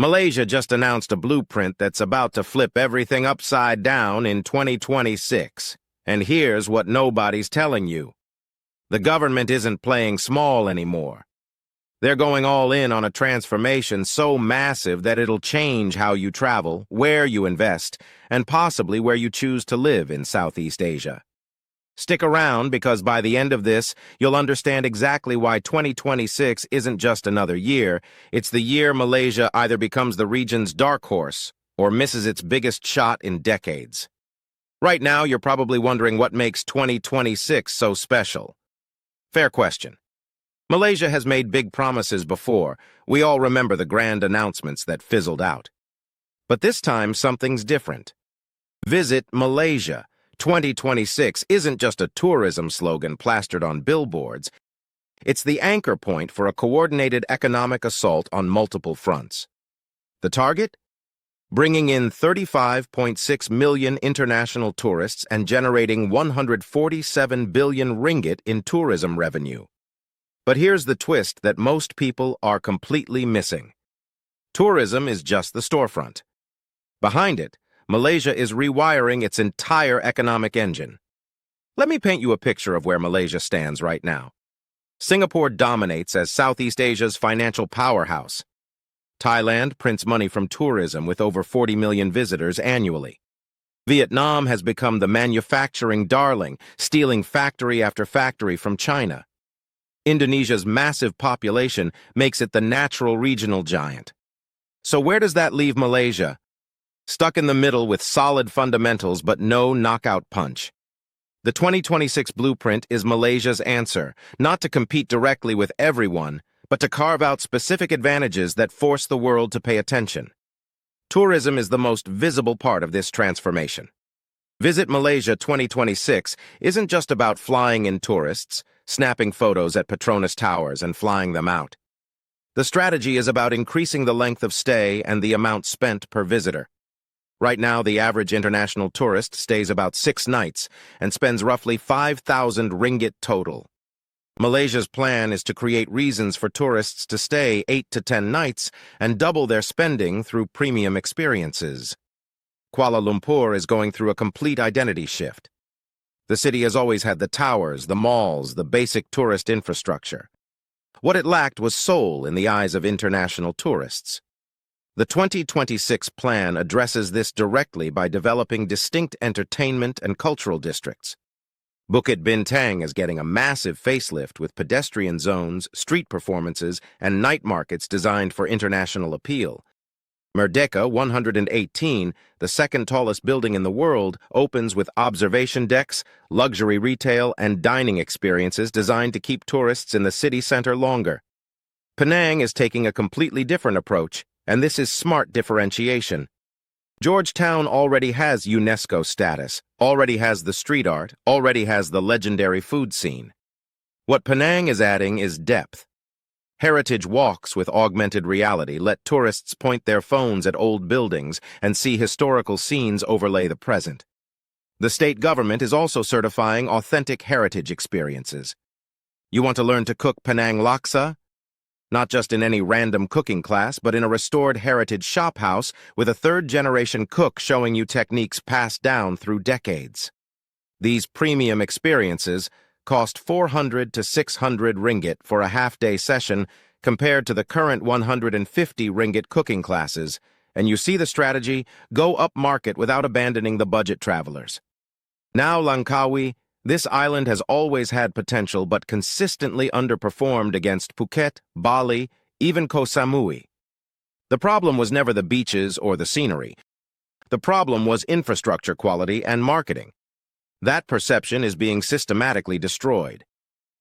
Malaysia just announced a blueprint that's about to flip everything upside down in 2026. And here's what nobody's telling you. The government isn't playing small anymore. They're going all in on a transformation so massive that it'll change how you travel, where you invest, and possibly where you choose to live in Southeast Asia. Stick around because by the end of this, you'll understand exactly why 2026 isn't just another year. It's the year Malaysia either becomes the region's dark horse or misses its biggest shot in decades. Right now, you're probably wondering what makes 2026 so special. Fair question. Malaysia has made big promises before. We all remember the grand announcements that fizzled out. But this time, something's different. Visit Malaysia. 2026 isn't just a tourism slogan plastered on billboards. It's the anchor point for a coordinated economic assault on multiple fronts. The target? Bringing in 35.6 million international tourists and generating 147 billion ringgit in tourism revenue. But here's the twist that most people are completely missing. Tourism is just the storefront. Behind it, Malaysia is rewiring its entire economic engine. Let me paint you a picture of where Malaysia stands right now. Singapore dominates as Southeast Asia's financial powerhouse. Thailand prints money from tourism with over 40 million visitors annually. Vietnam has become the manufacturing darling, stealing factory after factory from China. Indonesia's massive population makes it the natural regional giant. So where does that leave Malaysia? Stuck in the middle with solid fundamentals but no knockout punch. The 2026 blueprint is Malaysia's answer, not to compete directly with everyone, but to carve out specific advantages that force the world to pay attention. Tourism is the most visible part of this transformation. Visit Malaysia 2026 isn't just about flying in tourists, snapping photos at Petronas Towers and flying them out. The strategy is about increasing the length of stay and the amount spent per visitor. Right now, the average international tourist stays about 6 nights and spends roughly 5,000 ringgit total. Malaysia's plan is to create reasons for tourists to stay 8 to 10 nights and double their spending through premium experiences. Kuala Lumpur is going through a complete identity shift. The city has always had the towers, the malls, the basic tourist infrastructure. What it lacked was soul in the eyes of international tourists. The 2026 plan addresses this directly by developing distinct entertainment and cultural districts. Bukit Bintang is getting a massive facelift with pedestrian zones, street performances, and night markets designed for international appeal. Merdeka 118, the second tallest building in the world, opens with observation decks, luxury retail, and dining experiences designed to keep tourists in the city center longer. Penang is taking a completely different approach, and this is smart differentiation. Georgetown already has UNESCO status, already has the street art, already has the legendary food scene. What Penang is adding is depth. Heritage walks with augmented reality let tourists point their phones at old buildings and see historical scenes overlay the present. The state government is also certifying authentic heritage experiences. You want to learn to cook Penang laksa? Not just in any random cooking class, but in a restored heritage shop house with a third-generation cook showing you techniques passed down through decades. These premium experiences cost 400 to 600 ringgit for a half-day session compared to the current 150 ringgit cooking classes, and you see the strategy, go up market without abandoning the budget travelers. Now Langkawi, this island has always had potential but consistently underperformed against Phuket, Bali, even Koh Samui. The problem was never the beaches or the scenery. The problem was infrastructure quality and marketing. That perception is being systematically destroyed.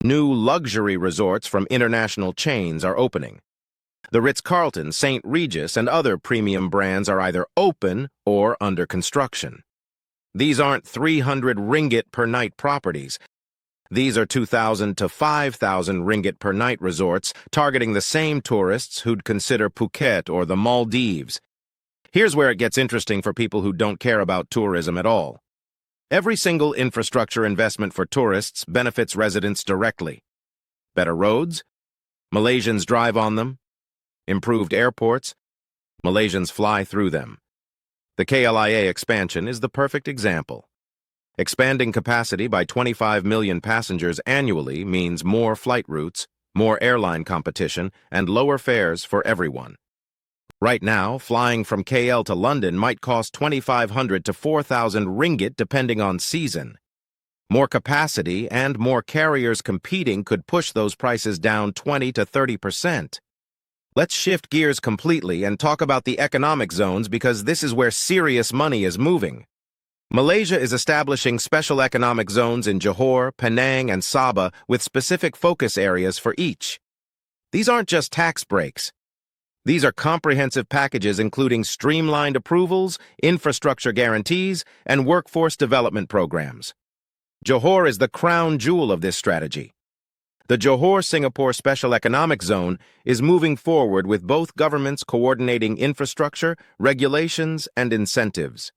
New luxury resorts from international chains are opening. The Ritz-Carlton, St. Regis, and other premium brands are either open or under construction. These aren't 300 ringgit per night properties. These are 2,000 to 5,000 ringgit per night resorts targeting the same tourists who'd consider Phuket or the Maldives. Here's where it gets interesting for people who don't care about tourism at all. Every single infrastructure investment for tourists benefits residents directly. Better roads? Malaysians drive on them. Improved airports? Malaysians fly through them. The KLIA expansion is the perfect example. Expanding capacity by 25 million passengers annually means more flight routes, more airline competition, and lower fares for everyone. Right now, flying from KL to London might cost 2,500 to 4,000 ringgit depending on season. More capacity and more carriers competing could push those prices down 20 to 30%. Let's shift gears completely and talk about the economic zones because this is where serious money is moving. Malaysia is establishing special economic zones in Johor, Penang, and Sabah with specific focus areas for each. These aren't just tax breaks. These are comprehensive packages including streamlined approvals, infrastructure guarantees, and workforce development programs. Johor is the crown jewel of this strategy. The Johor-Singapore Special Economic Zone is moving forward with both governments coordinating infrastructure, regulations, and incentives.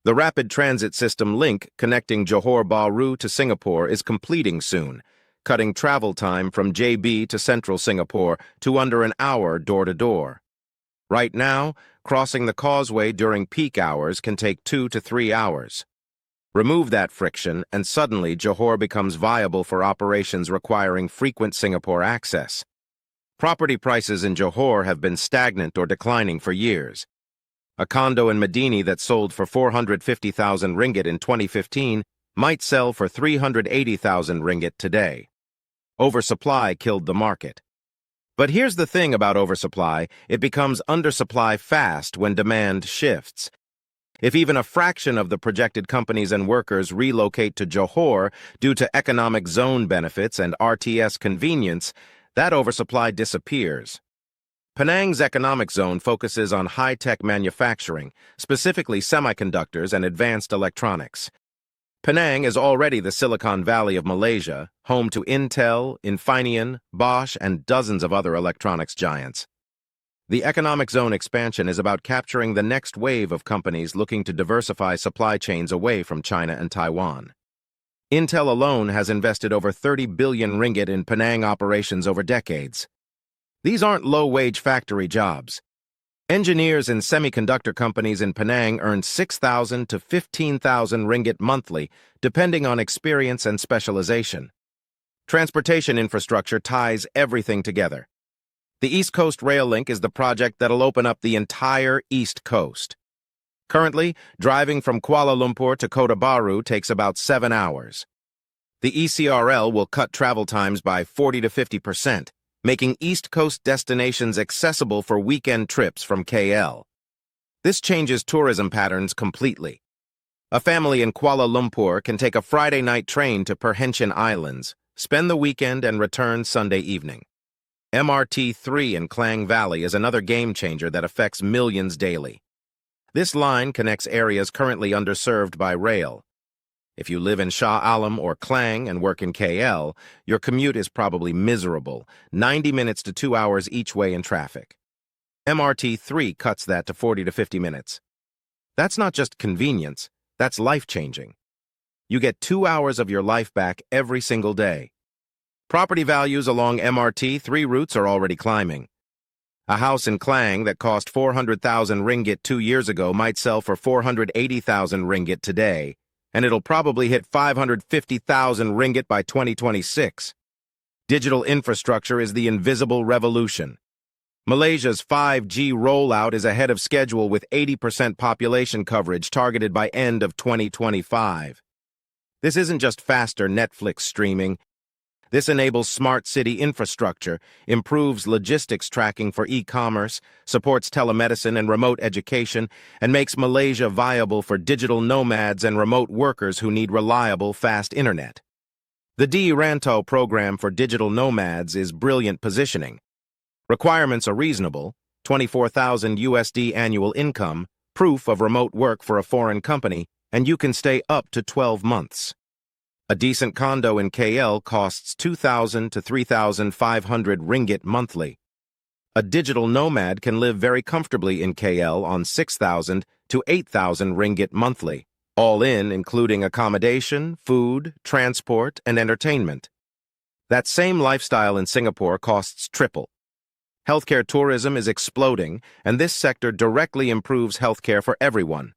The rapid transit system link connecting Johor Bahru to Singapore is completing soon, cutting travel time from JB to central Singapore to under an hour door-to-door. Right now, crossing the causeway during peak hours can take 2 to 3 hours. Remove that friction, and suddenly Johor becomes viable for operations requiring frequent Singapore access. Property prices in Johor have been stagnant or declining for years. A condo in Medini that sold for 450,000 ringgit in 2015 might sell for 380,000 ringgit today. Oversupply killed the market. But here's the thing about oversupply, it becomes undersupply fast when demand shifts. If even a fraction of the projected companies and workers relocate to Johor due to economic zone benefits and RTS convenience, that oversupply disappears. Penang's economic zone focuses on high-tech manufacturing, specifically semiconductors and advanced electronics. Penang is already the Silicon Valley of Malaysia, home to Intel, Infineon, Bosch, and dozens of other electronics giants. The economic zone expansion is about capturing the next wave of companies looking to diversify supply chains away from China and Taiwan. Intel alone has invested over 30 billion ringgit in Penang operations over decades. These aren't low-wage factory jobs. Engineers in semiconductor companies in Penang earn 6,000 to 15,000 ringgit monthly, depending on experience and specialization. Transportation infrastructure ties everything together. The East Coast Rail Link is the project that'll open up the entire East Coast. Currently, driving from Kuala Lumpur to Kota Bharu takes about 7 hours. The ECRL will cut travel times by 40 to 50%, making East Coast destinations accessible for weekend trips from KL. This changes tourism patterns completely. A family in Kuala Lumpur can take a Friday night train to Perhentian Islands, spend the weekend and return Sunday evening. MRT-3 in Klang Valley is another game-changer that affects millions daily. This line connects areas currently underserved by rail. If you live in Shah Alam or Klang and work in KL, your commute is probably miserable, 90 minutes to 2 hours each way in traffic. MRT-3 cuts that to 40 to 50 minutes. That's not just convenience, that's life-changing. You get 2 hours of your life back every single day. Property values along MRT-3 routes are already climbing. A house in Klang that cost 400,000 ringgit 2 years ago might sell for 480,000 ringgit today, and it'll probably hit 550,000 ringgit by 2026. Digital infrastructure is the invisible revolution. Malaysia's 5G rollout is ahead of schedule with 80% population coverage targeted by end of 2025. This isn't just faster Netflix streaming. This enables smart city infrastructure, improves logistics tracking for e-commerce, supports telemedicine and remote education, and makes Malaysia viable for digital nomads and remote workers who need reliable, fast internet. The D Rantau program for digital nomads is brilliant positioning. Requirements are reasonable, 24,000 USD annual income, proof of remote work for a foreign company, and you can stay up to 12 months. A decent condo in KL costs 2,000 to 3,500 ringgit monthly. A digital nomad can live very comfortably in KL on 6,000 to 8,000 ringgit monthly, all in including accommodation, food, transport, and entertainment. That same lifestyle in Singapore costs triple. Healthcare tourism is exploding, and this sector directly improves healthcare for everyone.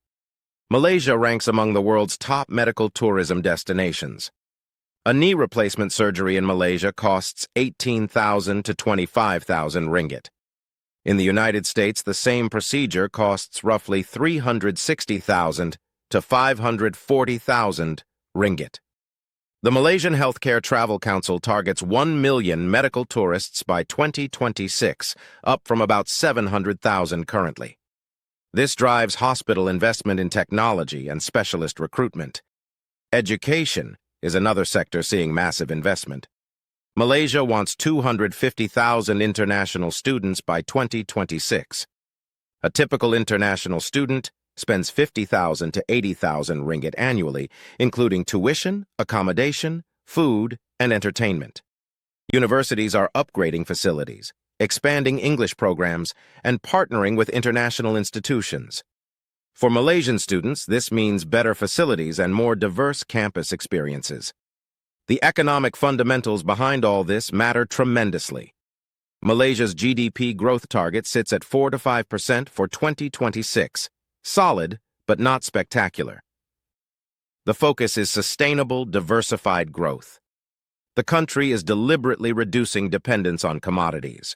Malaysia ranks among the world's top medical tourism destinations. A knee replacement surgery in Malaysia costs 18,000 to 25,000 ringgit. In the United States, the same procedure costs roughly 360,000 to 540,000 ringgit. The Malaysian Healthcare Travel Council targets 1 million medical tourists by 2026, up from about 700,000 currently. This drives hospital investment in technology and specialist recruitment. Education is another sector seeing massive investment. Malaysia wants 250,000 international students by 2026. A typical international student spends 50,000 to 80,000 ringgit annually, including tuition, accommodation, food, and entertainment. Universities are upgrading facilities, expanding English programs, and partnering with international institutions. For Malaysian students, this means better facilities and more diverse campus experiences. The economic fundamentals behind all this matter tremendously. Malaysia's GDP growth target sits at 4 to 5% for 2026. Solid, but not spectacular. The focus is sustainable, diversified growth. The country is deliberately reducing dependence on commodities.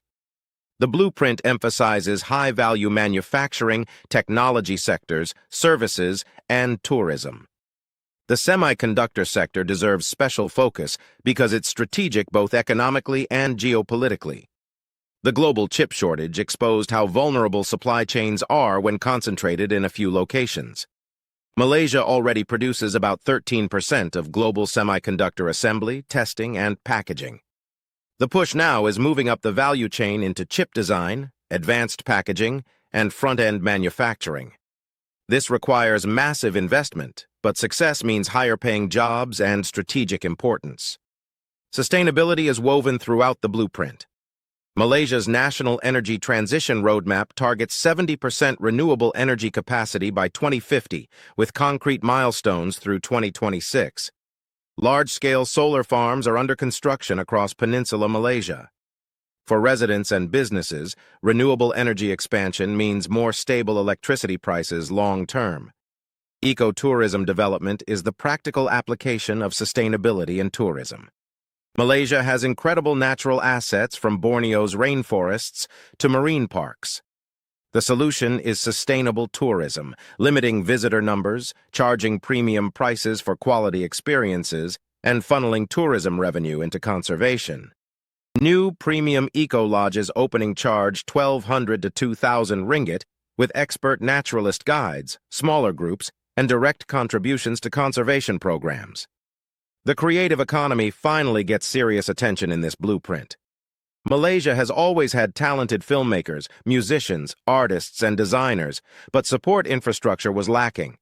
The blueprint emphasizes high-value manufacturing, technology sectors, services, and tourism. The semiconductor sector deserves special focus because it's strategic both economically and geopolitically. The global chip shortage exposed how vulnerable supply chains are when concentrated in a few locations. Malaysia already produces about 13% of global semiconductor assembly, testing, and packaging. The push now is moving up the value chain into chip design, advanced packaging, and front-end manufacturing. This requires massive investment, but success means higher-paying jobs and strategic importance. Sustainability is woven throughout the blueprint. Malaysia's National Energy Transition Roadmap targets 70% renewable energy capacity by 2050, with concrete milestones through 2026. Large-scale solar farms are under construction across Peninsular Malaysia. For residents and businesses, renewable energy expansion means more stable electricity prices long-term. Ecotourism development is the practical application of sustainability in tourism. Malaysia has incredible natural assets from Borneo's rainforests to marine parks. The solution is sustainable tourism, limiting visitor numbers, charging premium prices for quality experiences, and funneling tourism revenue into conservation. New premium eco-lodges opening charge 1,200 to 2,000 ringgit with expert naturalist guides, smaller groups, and direct contributions to conservation programs. The creative economy finally gets serious attention in this blueprint. Malaysia has always had talented filmmakers, musicians, artists, and designers, but support infrastructure was lacking.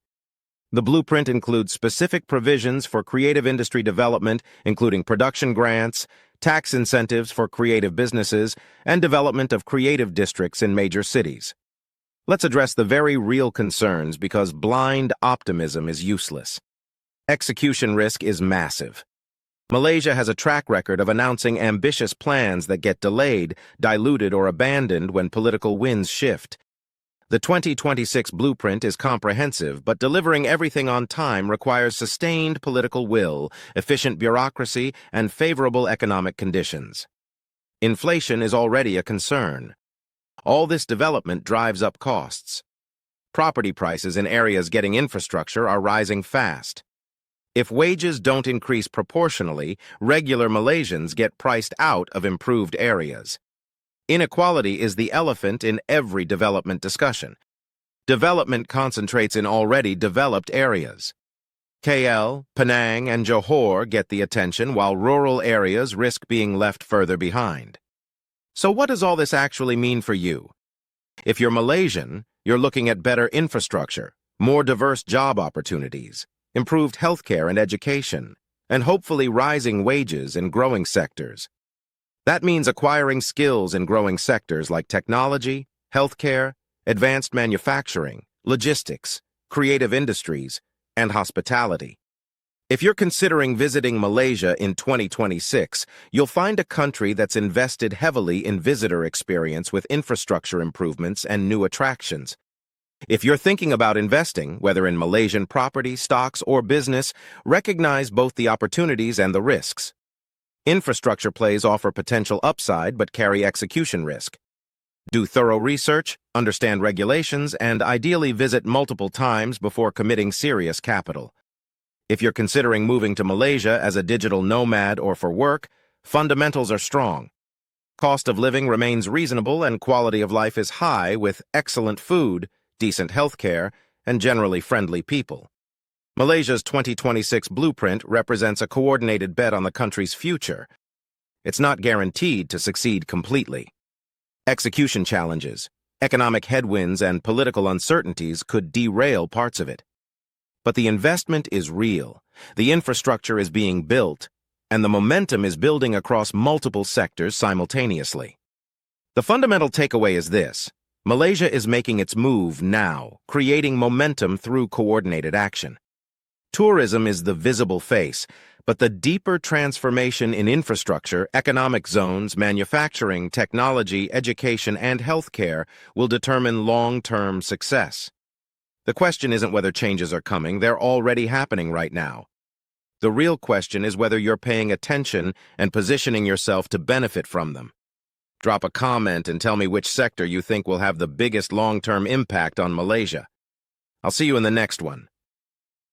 The blueprint includes specific provisions for creative industry development, including production grants, tax incentives for creative businesses, and development of creative districts in major cities. Let's address the very real concerns because blind optimism is useless. Execution risk is massive. Malaysia has a track record of announcing ambitious plans that get delayed, diluted, or abandoned when political winds shift. The 2026 blueprint is comprehensive, but delivering everything on time requires sustained political will, efficient bureaucracy, and favorable economic conditions. Inflation is already a concern. All this development drives up costs. Property prices in areas getting infrastructure are rising fast. If wages don't increase proportionally, regular Malaysians get priced out of improved areas. Inequality is the elephant in every development discussion. Development concentrates in already developed areas. KL, Penang, and Johor get the attention while rural areas risk being left further behind. So what does all this actually mean for you? If you're Malaysian, you're looking at better infrastructure, more diverse job opportunities, improved healthcare and education, and hopefully rising wages in growing sectors. That means acquiring skills in growing sectors like technology, healthcare, advanced manufacturing, logistics, creative industries, and hospitality. If you're considering visiting Malaysia in 2026, you'll find a country that's invested heavily in visitor experience with infrastructure improvements and new attractions. If you're thinking about investing, whether in Malaysian property, stocks, or business, recognize both the opportunities and the risks. Infrastructure plays offer potential upside but carry execution risk. Do thorough research, understand regulations, and ideally visit multiple times before committing serious capital. If you're considering moving to Malaysia as a digital nomad or for work, fundamentals are strong. Cost of living remains reasonable and quality of life is high with excellent food, decent healthcare, and generally friendly people. Malaysia's 2026 blueprint represents a coordinated bet on the country's future. It's not guaranteed to succeed completely. Execution challenges, economic headwinds, and political uncertainties could derail parts of it. But the investment is real, the infrastructure is being built, and the momentum is building across multiple sectors simultaneously. The fundamental takeaway is this: Malaysia is making its move now, creating momentum through coordinated action. Tourism is the visible face, but the deeper transformation in infrastructure, economic zones, manufacturing, technology, education, and healthcare will determine long-term success. The question isn't whether changes are coming, they're already happening right now. The real question is whether you're paying attention and positioning yourself to benefit from them. Drop a comment and tell me which sector you think will have the biggest long-term impact on Malaysia. I'll see you in the next one.